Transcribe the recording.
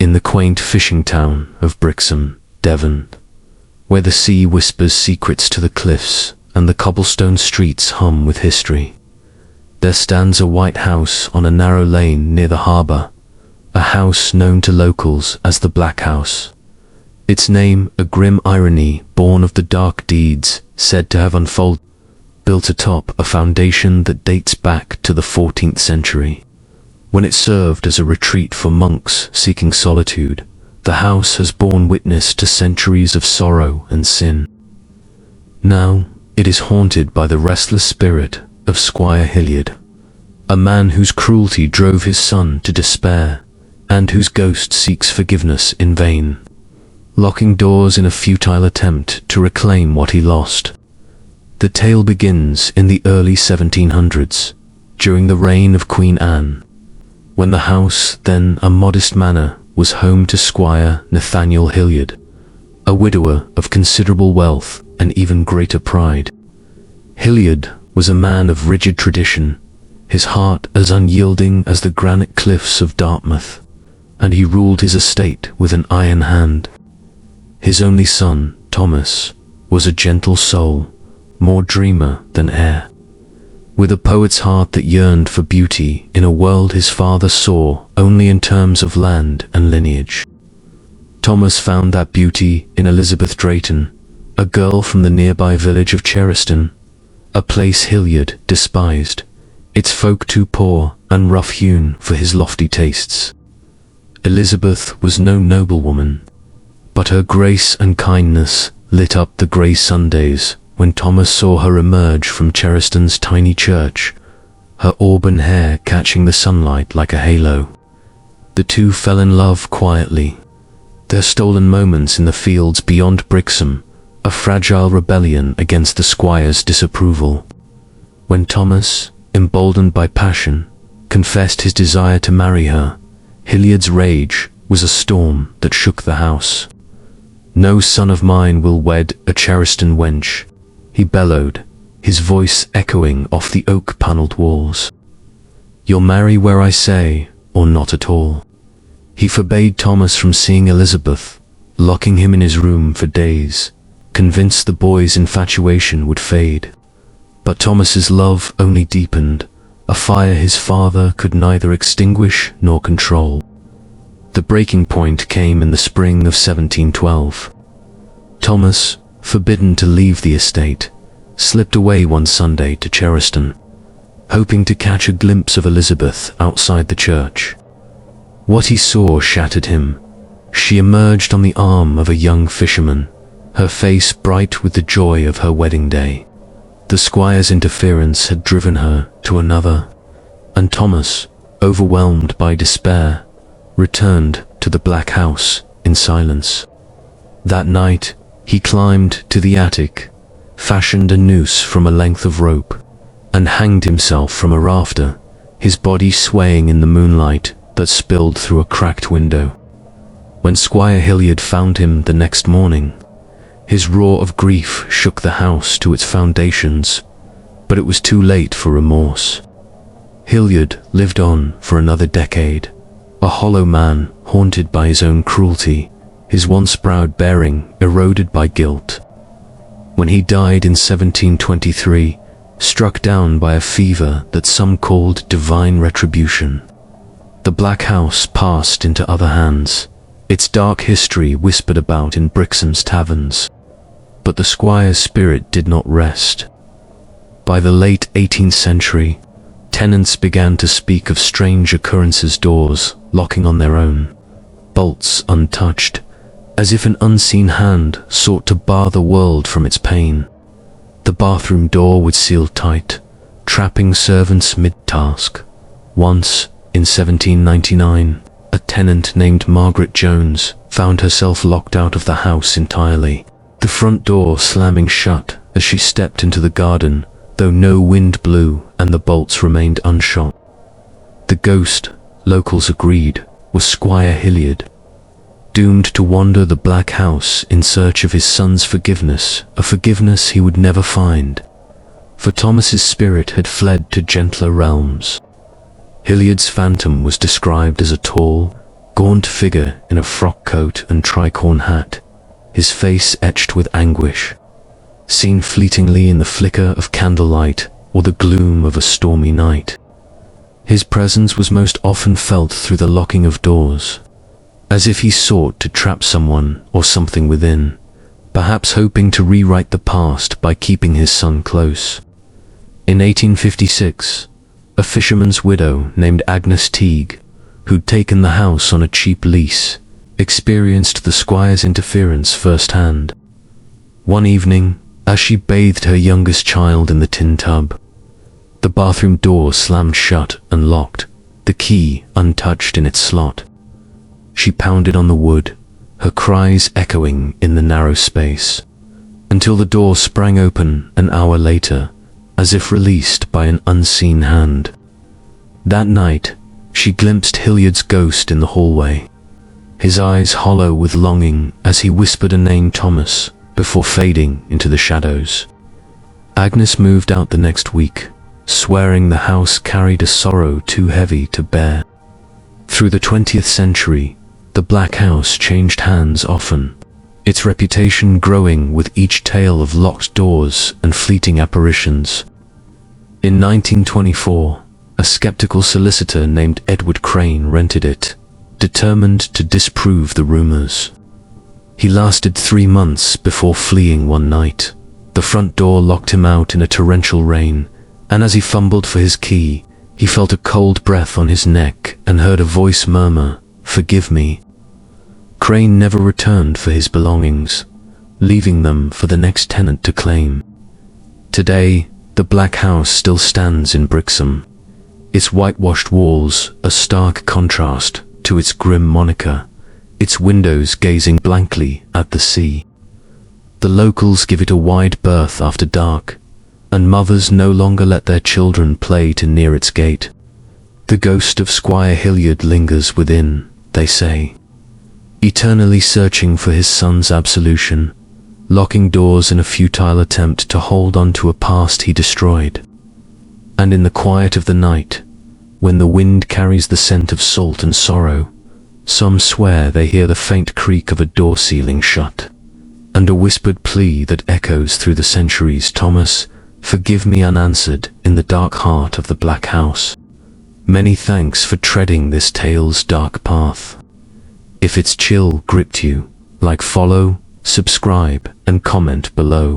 in the quaint fishing town of Brixham, Devon, where the sea whispers secrets to the cliffs and the cobblestone streets hum with history. There stands a white house on a narrow lane near the harbour, a house known to locals as the Black House. Its name a grim irony born of the dark deeds said to have unfolded, built atop a foundation that dates back to the 14th century. When it served as a retreat for monks seeking solitude, the house has borne witness to centuries of sorrow and sin. Now, it is haunted by the restless spirit of Squire Hilliard, a man whose cruelty drove his son to despair, and whose ghost seeks forgiveness in vain, locking doors in a futile attempt to reclaim what he lost. The tale begins in the early 1700s, during the reign of Queen Anne, when the house, then a modest manor, was home to Squire Nathaniel Hilliard, a widower of considerable wealth and even greater pride. Hilliard was a man of rigid tradition, his heart as unyielding as the granite cliffs of Dartmouth, and he ruled his estate with an iron hand. His only son, Thomas, was a gentle soul, more dreamer than heir, with a poet's heart that yearned for beauty in a world his father saw only in terms of land and lineage. Thomas found that beauty in Elizabeth Drayton, a girl from the nearby village of Cheriston, a place Hilliard despised, its folk too poor and rough-hewn for his lofty tastes. Elizabeth was no noblewoman, but her grace and kindness lit up the grey Sundays when Thomas saw her emerge from Cheriston's tiny church, her auburn hair catching the sunlight like a halo. The two fell in love quietly, their stolen moments in the fields beyond Brixham, a fragile rebellion against the squire's disapproval. When Thomas, emboldened by passion, confessed his desire to marry her, Hilliard's rage was a storm that shook the house. "No son of mine will wed a Cheriston wench," he bellowed, his voice echoing off the oak-panelled walls. "You'll marry where I say, or not at all." He forbade Thomas from seeing Elizabeth, locking him in his room for days, convinced the boy's infatuation would fade. But Thomas's love only deepened, a fire his father could neither extinguish nor control. The breaking point came in the spring of 1712. Thomas, forbidden to leave the estate, slipped away one Sunday to Cheriston, hoping to catch a glimpse of Elizabeth outside the church. What he saw shattered him. She emerged on the arm of a young fisherman, her face bright with the joy of her wedding day. The squire's interference had driven her to another, and Thomas, overwhelmed by despair, returned to the Black House in silence. That night, he climbed to the attic, fashioned a noose from a length of rope, and hanged himself from a rafter, his body swaying in the moonlight that spilled through a cracked window. When Squire Hilliard found him the next morning, his roar of grief shook the house to its foundations, but it was too late for remorse. Hilliard lived on for another decade, a hollow man haunted by his own cruelty, his once proud bearing eroded by guilt. When he died in 1723, struck down by a fever that some called divine retribution, the Black House passed into other hands, its dark history whispered about in Brixham's taverns. But the squire's spirit did not rest. By the late 18th century, tenants began to speak of strange occurrences, doors locking on their own, bolts untouched, as if an unseen hand sought to bar the world from its pain. The bathroom door would seal tight, trapping servants mid-task. Once, in 1799, a tenant named Margaret Jones found herself locked out of the house entirely, the front door slamming shut as she stepped into the garden, though no wind blew and the bolts remained unshot. The ghost, locals agreed, was Squire Hilliard, doomed to wander the Black House in search of his son's forgiveness, a forgiveness he would never find, for Thomas's spirit had fled to gentler realms. Hilliard's phantom was described as a tall, gaunt figure in a frock coat and tricorn hat, his face etched with anguish, seen fleetingly in the flicker of candlelight or the gloom of a stormy night. His presence was most often felt through the locking of doors, as if he sought to trap someone or something within, perhaps hoping to rewrite the past by keeping his son close. In 1856, a fisherman's widow named Agnes Teague, who'd taken the house on a cheap lease, experienced the squire's interference firsthand. One evening, as she bathed her youngest child in the tin tub, the bathroom door slammed shut and locked, the key untouched in its slot. She pounded on the wood, her cries echoing in the narrow space, until the door sprang open an hour later, as if released by an unseen hand. That night, she glimpsed Hilliard's ghost in the hallway, his eyes hollow with longing as he whispered a name, Thomas, before fading into the shadows. Agnes moved out the next week, swearing the house carried a sorrow too heavy to bear. Through the 20th century, the Black House changed hands often, its reputation growing with each tale of locked doors and fleeting apparitions. In 1924, a skeptical solicitor named Edward Crane rented it, determined to disprove the rumors. He lasted 3 months before fleeing one night. The front door locked him out in a torrential rain, and as he fumbled for his key, he felt a cold breath on his neck and heard a voice murmur, "Forgive me." Crane never returned for his belongings, leaving them for the next tenant to claim. Today, the Black House still stands in Brixham, its whitewashed walls a stark contrast to its grim moniker, its windows gazing blankly at the sea. The locals give it a wide berth after dark, and mothers no longer let their children play too near its gate. The ghost of Squire Hilliard lingers within, they say, eternally searching for his son's absolution, locking doors in a futile attempt to hold on to a past he destroyed. And in the quiet of the night, when the wind carries the scent of salt and sorrow, some swear they hear the faint creak of a door ceiling shut, and a whispered plea that echoes through the centuries, "Thomas, forgive me," unanswered in the dark heart of the Black House. Many thanks for treading this tale's dark path. If its chill gripped you, follow, subscribe, and comment below.